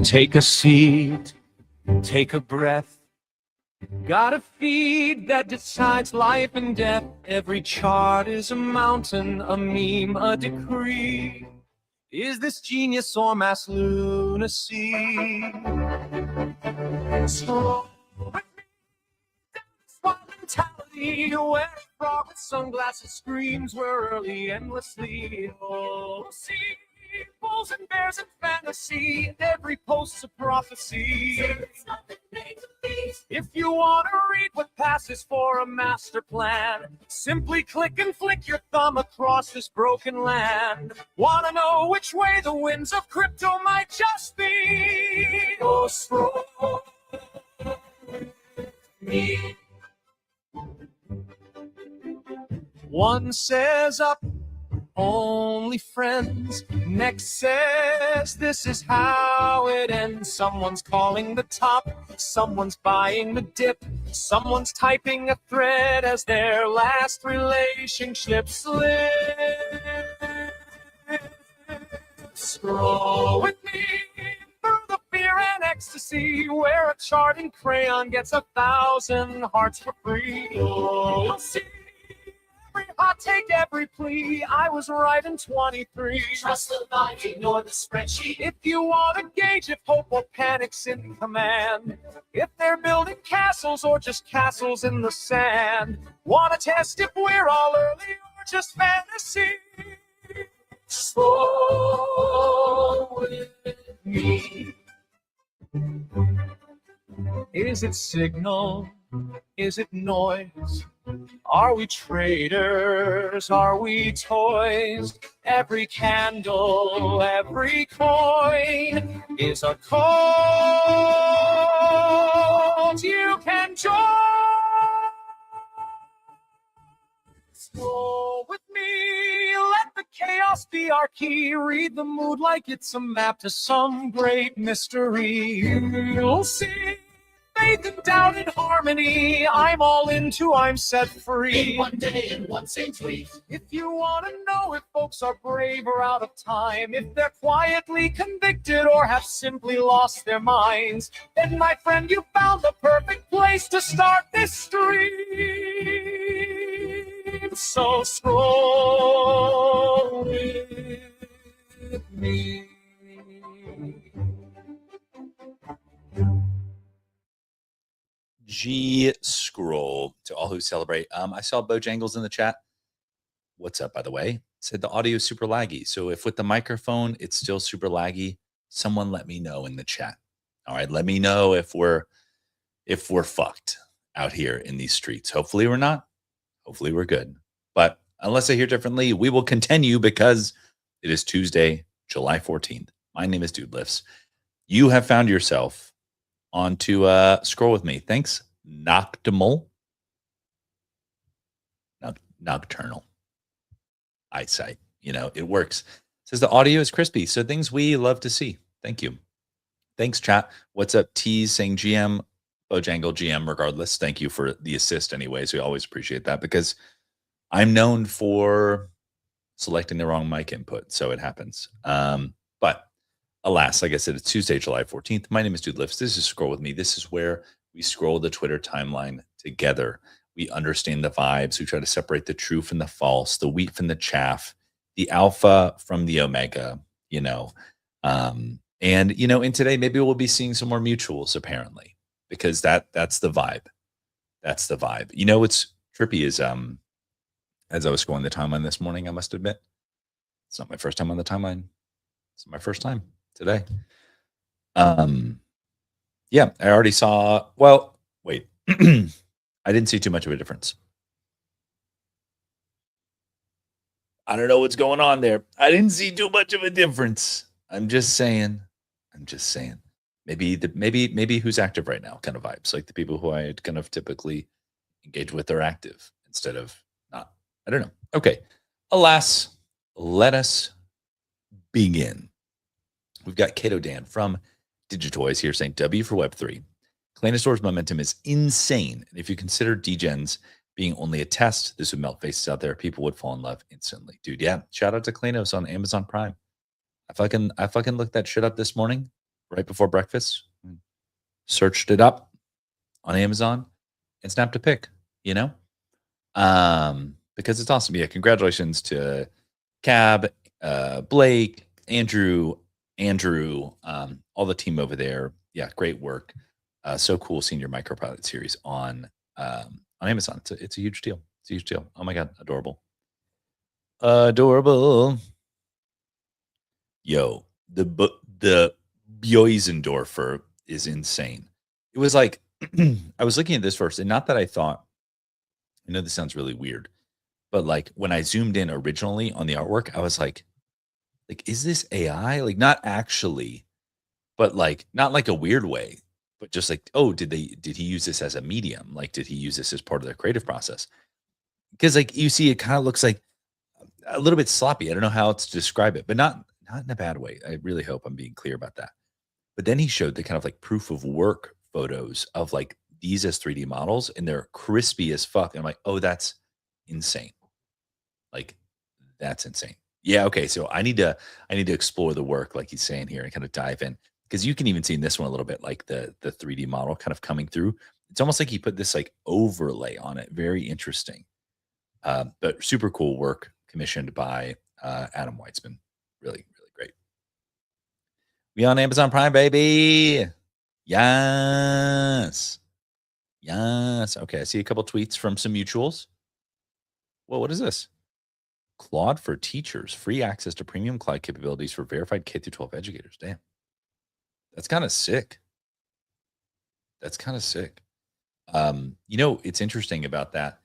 Take a seat, take a breath. Got a feed that decides life and death. Every chart is a mountain, a meme, a decree. Is this genius or mass lunacy? So with me, that's wild mentality. Where a frog with sunglasses screams we're early endlessly. Oh, see, bulls and bears and fantasy. Every post's a prophecy. If you want to read what passes for a master plan, simply click and flick your thumb across this broken land. Want to know which way the winds of crypto might just be? Oh, scroll me. One says up, only friends. Next says this is how it ends. Someone's calling the top, someone's buying the dip, someone's typing a thread as their last relationship slips. Scroll with me through the fear and ecstasy, where a charting crayon gets 1,000 hearts for free. You'll see every hot take, every plea. I was right in 23. Trust the mind, ignore the spreadsheet. If you want to gauge if hope or panic's in command, if they're building castles or just castles in the sand, want to test if we're all early or just fantasy? Slow with me. Is it signal? Is it noise? Are we traders? Are we toys? Every candle, every coin is a cult you can join. Go with me, let the chaos be our key. Read the mood like it's a map to some great mystery. You'll see faith and doubt and harmony. I'm all into, I'm set free. In one day, in one same tweet. If you want to know if folks are brave or out of time, if they're quietly convicted or have simply lost their minds, then my friend, you found the perfect place to start this stream. So scroll with me. Scroll to all who celebrate. I saw Bojangles in the chat. What's up, by the way? Said the audio is super laggy. So if with the microphone it's still super laggy, someone let me know in the chat. All right, let me know if we're fucked out here in these streets. Hopefully we're not. Hopefully we're good. But unless I hear differently, we will continue because it is Tuesday, July 14th. My name is Dude Lifts. You have found yourself onto Scroll with me. Thanks, Nocturnal eyesight. You know, it works. It says the audio is crispy. So things we love to see. Thank you. Thanks, chat. What's up, Tease saying GM, Bojangle GM, regardless. Thank you for the assist anyways. We always appreciate that because I'm known for selecting the wrong mic input. So it happens. But alas, like I said, it's Tuesday, July 14th. My name is Dude Lifts. This is Scroll with me. This is where we scroll the Twitter timeline together. We understand the vibes. We try to separate the true from the false, the wheat from the chaff, the alpha from the omega, you know. And, you know, and today maybe we'll be seeing some more mutuals, apparently, because that's the vibe. That's the vibe. You know, what's trippy is as I was scrolling the timeline this morning, I must admit, it's not my first time on the timeline. It's my first time today. Yeah, I already saw, well, wait. I didn't see too much of a difference. I don't know what's going on there. I didn't see too much of a difference. I'm just saying. Maybe who's active right now kind of vibes. Like the people who I kind of typically engage with are active instead of not. I don't know. Okay. Alas, let us begin. We've got Kato Dan from Digitoys here saying W for Web3. Claynosaur's momentum is insane. And if you consider degens being only a test, this would melt faces out there. People would fall in love instantly. Dude, yeah. Shout out to Claynos on Amazon Prime. I fucking looked that shit up this morning, right before breakfast. Searched it up on Amazon and snapped a pic, you know? Because it's awesome. Yeah, congratulations to Cab, Blake, Andrew, all the team over there. Yeah, great work. So cool seeing your micropilot series on Amazon. It's a huge deal. It's a huge deal. Oh my god, adorable. Adorable. Yo, the Bjoisendorfer is insane. It was like I was looking at this first, and not that I thought, I know this sounds really weird, but like when I zoomed in originally on the artwork, I was like, is this AI? Like, not actually, but like not like a weird way, but just like, oh, did he use this as a medium? Like, did he use this as part of the creative process? Because like you see, it kind of looks like a little bit sloppy. I don't know how else to describe it, but not in a bad way. I really hope I'm being clear about that. But then he showed the kind of like proof of work photos of like these as 3D models, and they're crispy as fuck. And I'm like, oh, that's insane. Like, that's insane. Yeah, okay. So I need to explore the work, like he's saying here, and kind of dive in. Because you can even see in this one a little bit like the 3D model kind of coming through. It's almost like he put this like overlay on it. Very interesting. But super cool work commissioned by Adam Weitzman. Really, really great. We on Amazon Prime, baby. Yes. Yes. Okay. I see a couple tweets from some mutuals. Well, what is this? Claude for teachers, free access to premium cloud capabilities for verified K through 12 educators. Damn. That's kind of sick. That's kind of sick. It's interesting about that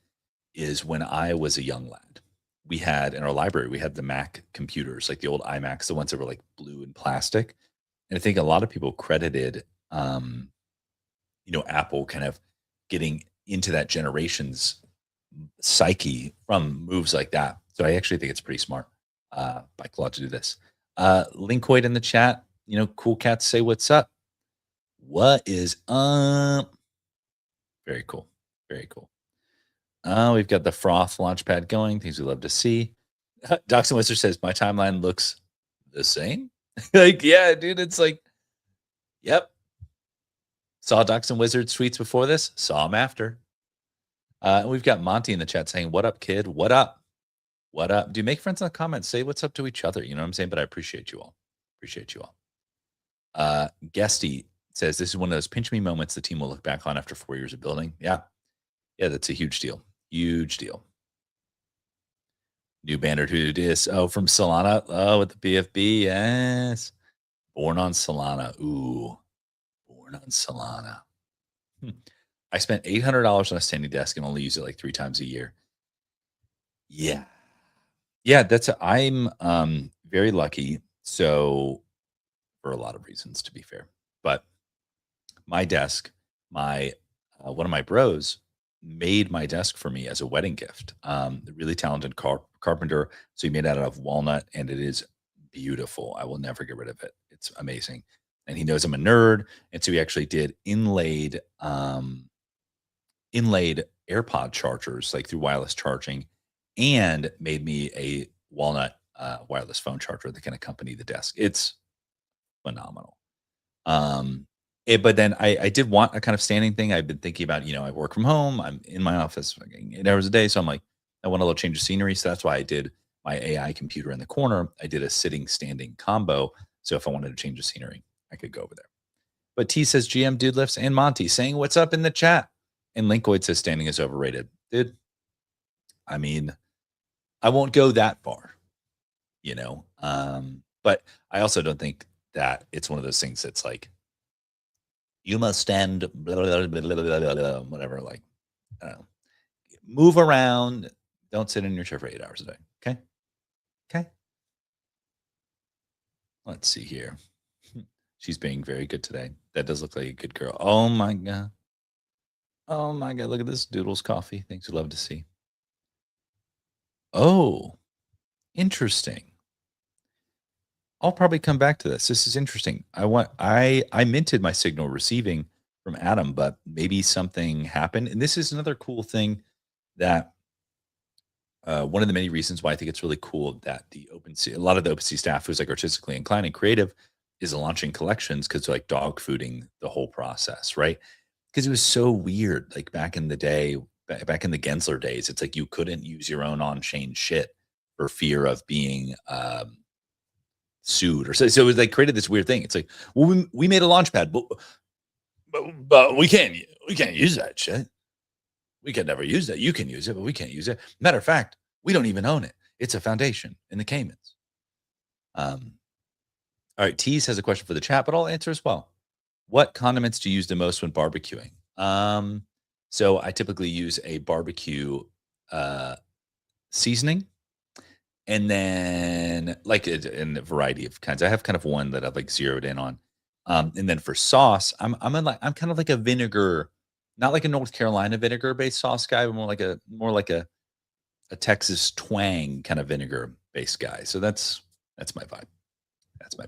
is when I was a young lad, we had in our library, we had the Mac computers, like the old iMacs, the ones that were like blue and plastic. And I think a lot of people credited, Apple kind of getting into that generation's psyche from moves like that. So I actually think it's pretty smart by Claude to do this. Linkoid in the chat, cool cats say what's up. What is up? Very cool. Very cool. We've got the Froth Launchpad going. Things we love to see. Doxon Wizard says, my timeline looks the same. Like, yeah, dude, it's like, yep. Saw Doxon Wizard tweets before this. Saw him after. And we've got Monty in the chat saying, what up, kid? What up? What up? Do make friends in the comments. Say what's up to each other. You know what I'm saying? But I appreciate you all. Appreciate you all. Guesty says, this is one of those pinch me moments the team will look back on after 4 years of building. Yeah. Yeah, that's a huge deal. Huge deal. New banner who dis. Oh, from Solana. Oh, with the BFB. Yes. Born on Solana. Ooh. Born on Solana. I spent $800 on a standing desk and only use it like 3 times a year. Yeah. Yeah, I'm very lucky. So for a lot of reasons, to be fair. But my desk, one of my bros made my desk for me as a wedding gift. Really talented carpenter. So he made it out of walnut, and it is beautiful. I will never get rid of it. It's amazing. And he knows I'm a nerd. And so he actually did inlaid AirPod chargers, like through wireless charging, and made me a walnut wireless phone charger that can accompany the desk. It's phenomenal. But then I did want a kind of standing thing. I've been thinking about, I work from home. I'm in my office 8 hours a day. So I'm like, I want a little change of scenery. So that's why I did my AI computer in the corner. I did a sitting standing combo. So if I wanted to change the scenery, I could go over there. But T says GM Dude Lifts and Monty saying what's up in the chat. And Linkoid says standing is overrated. Dude, I mean, I won't go that far, but I also don't think that it's one of those things that's like, you must stand, blah, blah, blah, blah, blah, blah, whatever, like, I don't know. Move around. Don't sit in your chair for 8 hours a day. Okay. Okay. Let's see here. She's being very good today. That does look like a good girl. Oh my God. Oh my God. Look at this Doodles coffee. Things we love to see. Oh, interesting. I'll probably come back to this. This is interesting. I minted my signal receiving from Adam, but maybe something happened. And this is another cool thing that one of the many reasons why I think it's really cool that a lot of the OpenSea staff who's like artistically inclined and creative is launching collections because like dog fooding the whole process, right? Because it was so weird, like back in the day, back in the Gensler days, it's like you couldn't use your own on-chain shit for fear of being sued or so. So it was like created this weird thing. It's like, well, we made a launch pad, but we can't use that shit. We can never use that. You can use it, but we can't use it. Matter of fact, we don't even own it. It's a foundation in the Caymans. All right, Tease has a question for the chat, but I'll answer as well. What condiments do you use the most when barbecuing? So I typically use a barbecue seasoning, and then like in a variety of kinds. I have kind of one that I've like zeroed in on. And then for sauce, I'm kind of like a vinegar, not like a North Carolina vinegar based sauce guy, but more like a Texas twang kind of vinegar based guy. So that's my vibe. That's my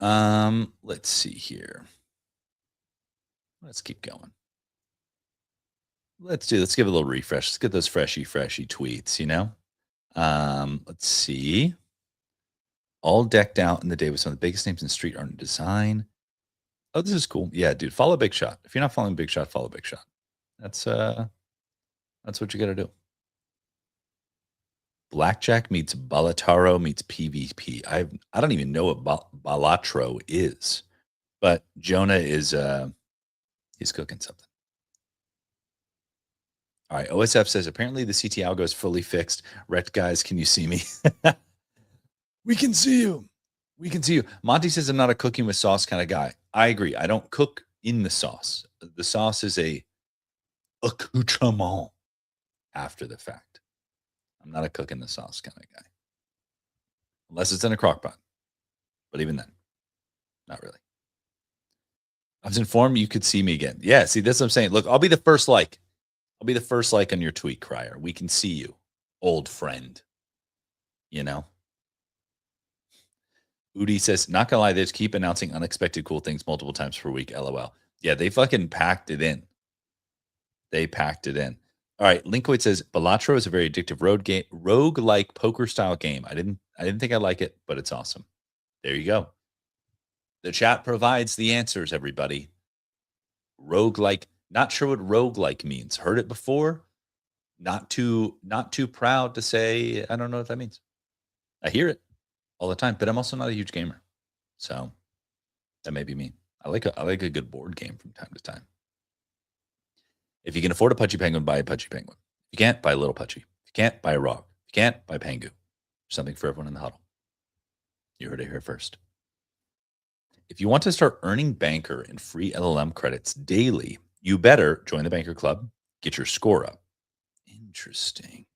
vibe. Let's see here. Let's keep going. Let's give it a little refresh. Let's get those freshy tweets, you know? Let's see. All decked out in the day with some of the biggest names in street art and design. Oh, this is cool. Yeah, dude. Follow Big Shot. If you're not following Big Shot, follow Big Shot. That's what you gotta do. Blackjack meets Balataro meets PvP. I don't even know what Balatro is, but Jonah is he's cooking something. All right, OSF says apparently the CT algo is fully fixed. Ret guys, can you see me? We can see you. We can see you. Monty says I'm not a cooking with sauce kind of guy. I agree. I don't cook in the sauce. The sauce is a accoutrement after the fact. I'm not a cook in the sauce kind of guy. Unless it's in a crock pot. But even then, not really. I was informed you could see me again. Yeah, see, that's what I'm saying. Look, I'll be the first like. I'll be the first like on your tweet, Crier. We can see you, old friend. You know? Udi says, not gonna lie, they just keep announcing unexpected cool things multiple times per week. LOL. Yeah, they fucking packed it in. They packed it in. All right, Linkoid says Balatro is a very addictive rogue-like poker style game. I didn't think I'd like it, but it's awesome. There you go. The chat provides the answers, everybody. Rogue-like, not sure what rogue-like means. Heard it before. Not too proud to say I don't know what that means. I hear it all the time, but I'm also not a huge gamer. So that may be me. I like a good board game from time to time. If you can afford a Pudgy Penguin, buy a Pudgy Penguin. If you can't, buy a little Pudgy. If you can't, buy a Rog. If you can't, buy Pengu. Something for everyone in the huddle. You heard it here first. If you want to start earning Banker and free LLM credits daily, you better join the Banker Club, get your score up. Interesting.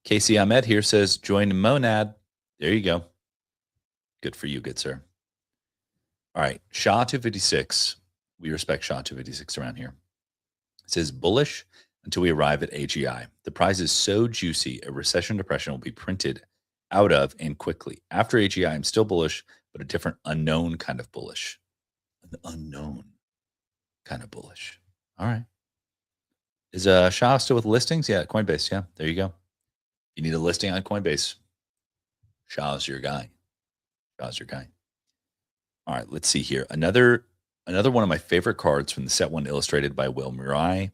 Casey Ahmed here says, join Monad. There you go. Good for you, good sir. All right, Shaw256. We respect Shaw256 around here. It says, bullish until we arrive at AGI. The prize is so juicy, a recession depression will be printed out of and quickly. After AGI, I'm still bullish, but a different unknown kind of bullish. An unknown kind of bullish. All right. Is Shaw still with listings? Yeah, Coinbase. Yeah, there you go. You need a listing on Coinbase. Shaw's your guy. Shaw's your guy. All right, let's see here. Another one of my favorite cards from the set one illustrated by Will Murai.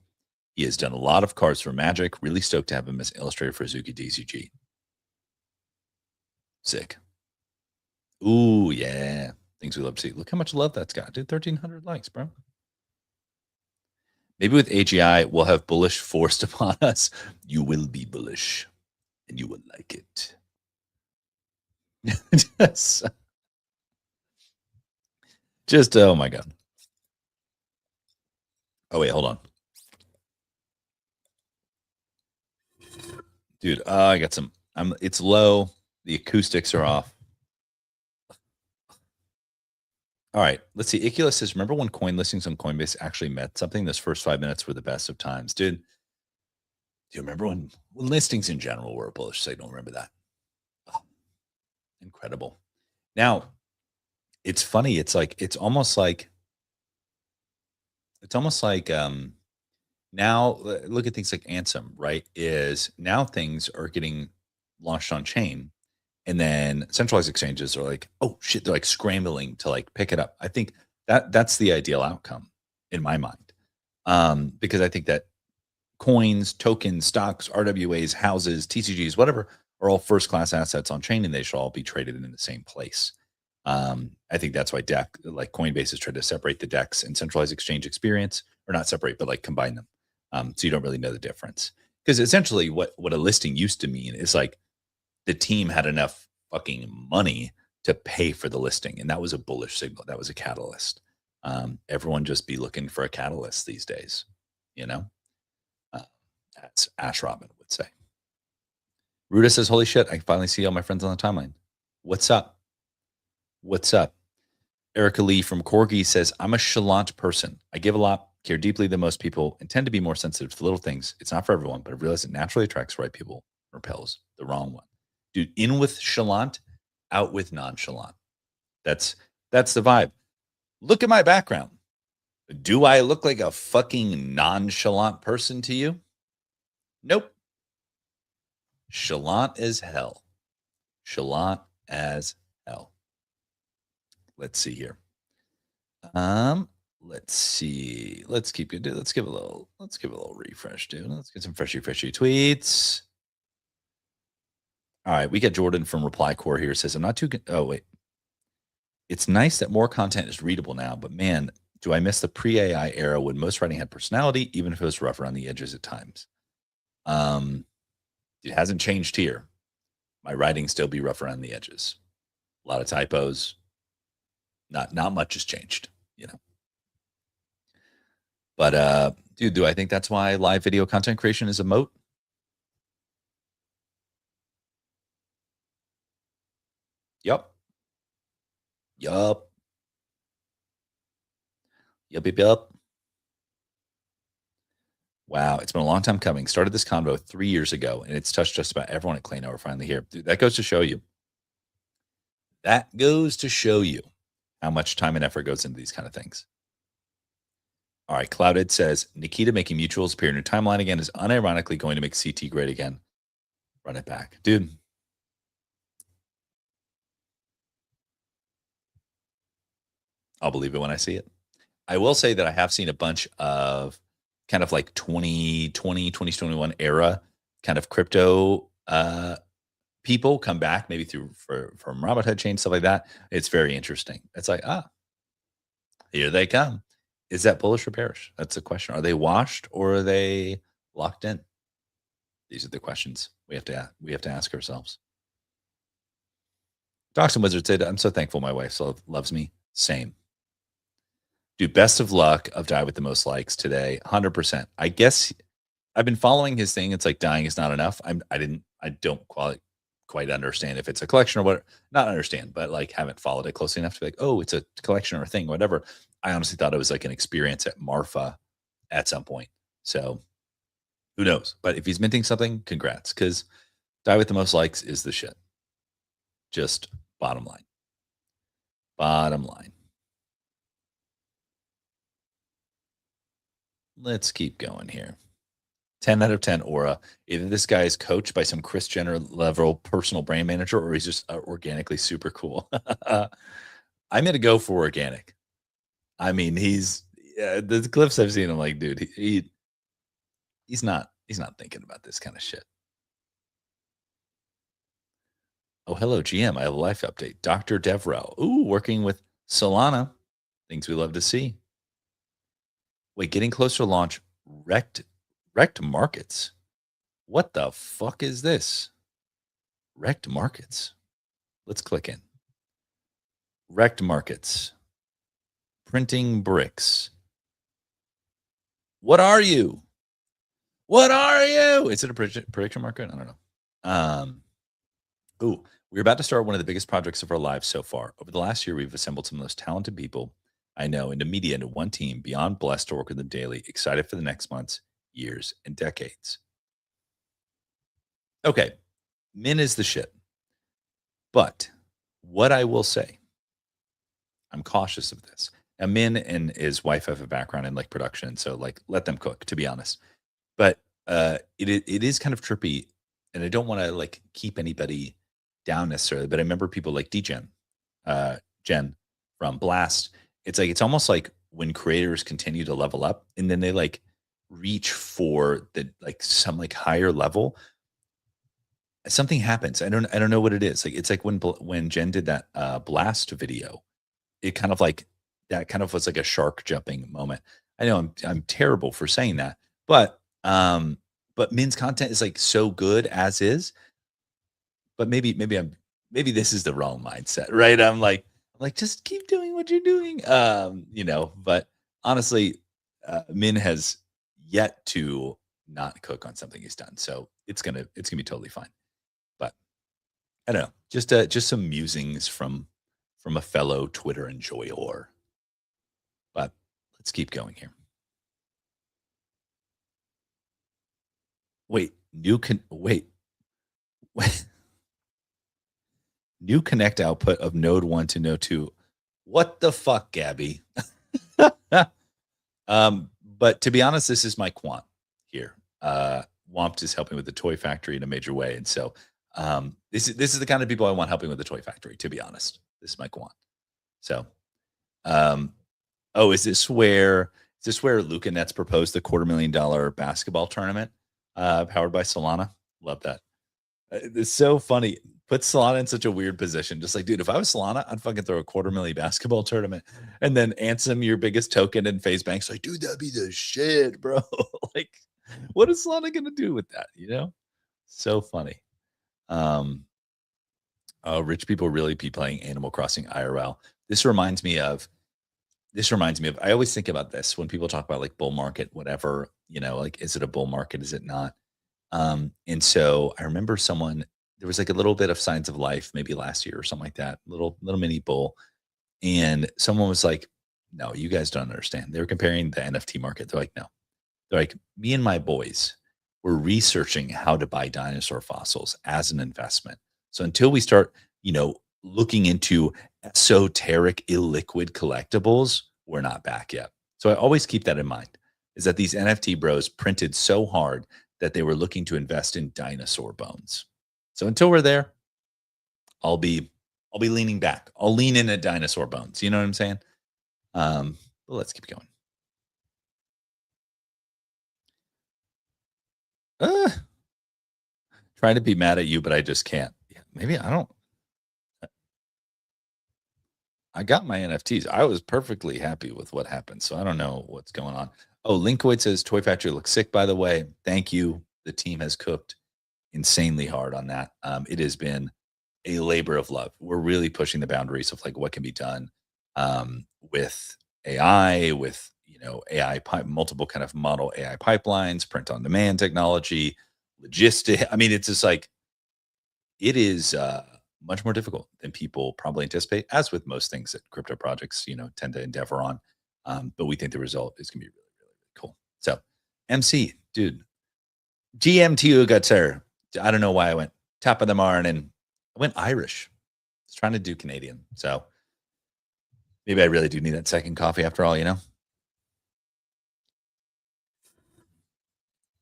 He has done a lot of cards for Magic. Really stoked to have him as illustrator for Azuki DCG. Sick. Ooh, yeah. Things we love to see. Look how much love that's got, dude. 1,300 likes, bro. Maybe with AGI, we'll have bullish forced upon us. You will be bullish, and you will like it. just oh my god. Oh wait, hold on, dude. I got some. It's low. The acoustics are off. All right, let's see. Ikula says, remember when coin listings on Coinbase actually meant something? Those first 5 minutes were the best of times, dude. Do you remember when listings in general were a bullish signal? Remember that? Oh, incredible. Now, it's funny. It's almost like Now look at things like Ansem, right? Is now things are getting launched on chain, and then centralized exchanges are like, oh shit, they're like scrambling to like pick it up. I think that's the ideal outcome in my mind, because I think that coins, tokens, stocks, RWAs, houses, TCGs, whatever, are all first class assets on chain, and they should all be traded in the same place. I think that's why like Coinbase has tried to separate the DEX and centralized exchange experience, or not separate, but like combine them, so you don't really know the difference. Because essentially, what a listing used to mean is like the team had enough fucking money to pay for the listing, and that was a bullish signal. That was a catalyst. Everyone just be looking for a catalyst these days, you know. As Ash Robin would say. Ruda says, holy shit, I can finally see all my friends on the timeline. What's up? What's up? Erica Lee from Corgi says, I'm a chalant person. I give a lot, care deeply than most people, and tend to be more sensitive to little things. It's not for everyone, but I've realized it naturally attracts the right people, repels the wrong one. Dude, in with chalant, out with nonchalant. That's the vibe. Look at my background. Do I look like a fucking nonchalant person to you? Nope. Chalant as hell. Chalant as hell. Let's see here. Let's see. Let's keep it. Let's give a little refresh, dude. Let's get some freshy tweets. All right, we got Jordan from Reply Core here. Says, I'm not too. Oh wait, it's nice that more content is readable now, but man, do I miss the pre-AI era when most writing had personality, even if it was rough around the edges at times. It hasn't changed here. My writing still be rough around the edges. A lot of typos. Not much has changed, you know. But dude, do I think that's why live video content creation is a moat? Yup. Yup. Yup, yup, yup. Wow, it's been a long time coming. Started this convo 3 years ago, and it's touched just about everyone at Clayno. We're finally here. Dude, that goes to show you. That goes to show you how much time and effort goes into these kind of things. All right, Clouded says, Nikita making mutuals appear in your timeline again is unironically going to make CT great again. Run it back. Dude. I'll believe it when I see it. I will say that I have seen a bunch of kind of like 2020, 2021 era kind of crypto people come back, maybe from Robinhood chain, stuff like that. It's very interesting. It's like, here they come. Is that bullish or bearish? That's the question. Are they washed or are they locked in? These are the questions we have to ask ourselves. Doxon Wizard said, I'm so thankful my wife loves me. Same. Dude, best of luck of Die with the Most Likes today. 100%. I guess I've been following his thing. It's like dying is not enough. I don't quite understand if it's a collection or what. Not understand, but like haven't followed it closely enough to be like, oh, it's a collection or a thing, whatever. I honestly thought it was like an experience at Marfa at some point. So who knows? But if he's minting something, congrats. Because Die with the Most Likes is the shit. Just bottom line. Bottom line. Let's keep going here. 10 out of 10 aura. Either this guy is coached by some Chris Jenner level personal brand manager or he's just organically super cool. I'm going to go for organic. I mean, the clips I've seen, I'm like, dude, he's not thinking about this kind of shit. Oh, hello, GM. I have a life update. Dr. Devrel. Ooh, working with Solana. Things we love to see. Wait, getting closer to launch. Wrecked markets. What the fuck is this? Wrecked markets. Let's click in. Wrecked markets. Printing bricks. What are you? What are you? Is it a prediction market? I don't know. We're about to start one of the biggest projects of our lives so far. Over the last year, we've assembled some of the most talented people I know into media into one team, beyond blessed to work with them daily, excited for the next months, years, and decades. Okay, Min is the shit. But what I will say, I'm cautious of this. And Min and his wife have a background in like production, so like let them cook, to be honest. But it is kind of trippy, and I don't want to like keep anybody down necessarily. But I remember people like DGen, Jen from Blast. It's like it's almost like when creators continue to level up, and then they like reach for the like some like higher level, something happens. I don't know what it is. Like it's like when Jen did that Blast video, it kind of like that kind of was like a shark jumping moment. I know I'm terrible for saying that, but Min's content is like so good as is. But maybe this is the wrong mindset, right? I'm like just keep doing what you're doing, But honestly, Min has yet to not cook on something he's done, so it's gonna be totally fine. But I don't know, just some musings from a fellow Twitter enjoyer. But let's keep going here. Wait, wait, wait. New connect output of node 1 to node 2. What the fuck, Gabby? But to be honest, this is my quant here. Wompt is helping with the toy factory in a major way. And so this is the kind of people I want helping with the toy factory, to be honest. This is my quant. So is this where Luca Nets proposed the $250,000 basketball tournament powered by Solana? Love that. It's so funny. Puts Solana in such a weird position. Just like, dude, if I was Solana, I'd fucking throw a $250,000 basketball tournament, and then Ansem, your biggest token, and FaZe Bank's like, dude, that'd be the shit, bro. Like, what is Solana gonna do with that? So funny. Rich people really be playing Animal Crossing IRL. This reminds me of. I always think about this when people talk about like bull market, whatever. Like, is it a bull market? Is it not? And so I remember there was like a little bit of signs of life, maybe last year or something like that, little mini bull. And someone was like, no, you guys don't understand. They were comparing the NFT market. They're like, no. They're like, me and my boys were researching how to buy dinosaur fossils as an investment. So until we start, looking into esoteric illiquid collectibles, we're not back yet. So I always keep that in mind, is that these NFT bros printed so hard that they were looking to invest in dinosaur bones. So until we're there, I'll be leaning back. I'll lean in at dinosaur bones. You know what I'm saying? But let's keep going. Trying to be mad at you, but I just can't. Yeah, maybe I don't. I got my NFTs. I was perfectly happy with what happened. So I don't know what's going on. Oh, Linkwood says Toy Factory looks sick, by the way. Thank you. The team has cooked insanely hard on that. It has been a labor of love. We're really pushing the boundaries of like what can be done with AI, with multiple kind of model AI pipelines, print on demand technology, logistic. I mean, it's just like it is much more difficult than people probably anticipate, as with most things that crypto projects tend to endeavor on. But we think the result is going to be really, really, really cool. So, MC, dude, GMTU Gutter. I don't know why I went top of the morning. I went Irish. I was trying to do Canadian. So maybe I really do need that second coffee after all,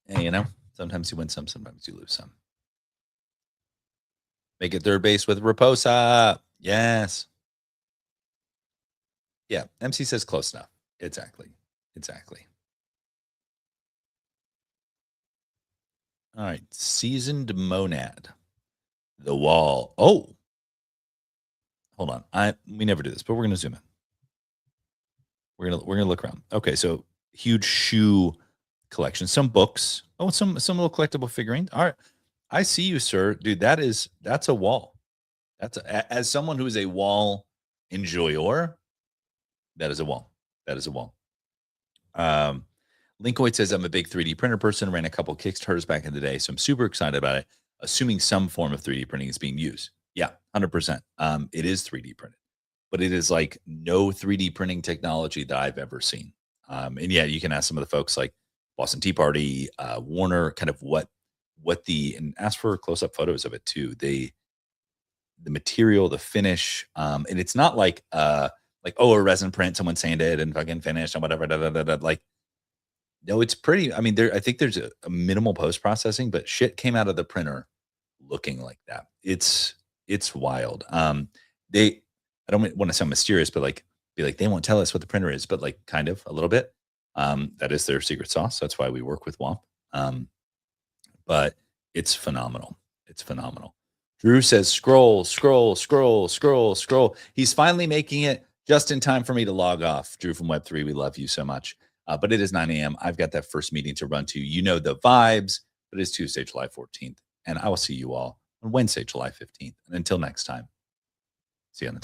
And sometimes you win some, sometimes you lose some. Make it third base with Raposa. Yes. Yeah. MC says close enough. Exactly. All right. Seasoned Monad. The Wall. Oh. Hold on. We never do this, but we're gonna zoom in. We're gonna look around. Okay, so huge shoe collection, some books. Oh, some little collectible figurines. All right. I see you, sir. Dude, that's a wall. As someone who is a wall enjoyer, that is a wall. That is a wall. Linkoid says, I'm a big 3D printer person, ran a couple Kickstarters back in the day, so I'm super excited about it, assuming some form of 3D printing is being used. Yeah, 100%. It is 3D printed, but it is like no 3D printing technology that I've ever seen. And yeah, you can ask some of the folks like Boston Tea Party, Warner, kind of what and ask for close-up photos of it too. The material, the finish, and it's not like like, oh, a resin print, someone sanded and fucking finished and whatever. Like, no, it's pretty. I mean, I think there's a minimal post processing, but shit came out of the printer looking like that. It's wild. I don't want to sound mysterious, but like, be like, they won't tell us what the printer is, but like, kind of a little bit. That is their secret sauce. That's why we work with WOMP. But it's phenomenal. It's phenomenal. Drew says, scroll. He's finally making it just in time for me to log off. Drew from Web3, we love you so much. But it is 9 a.m. I've got that first meeting to run to. You know the vibes, but it's Tuesday, July 14th. And I will see you all on Wednesday, July 15th. And until next time, see you on the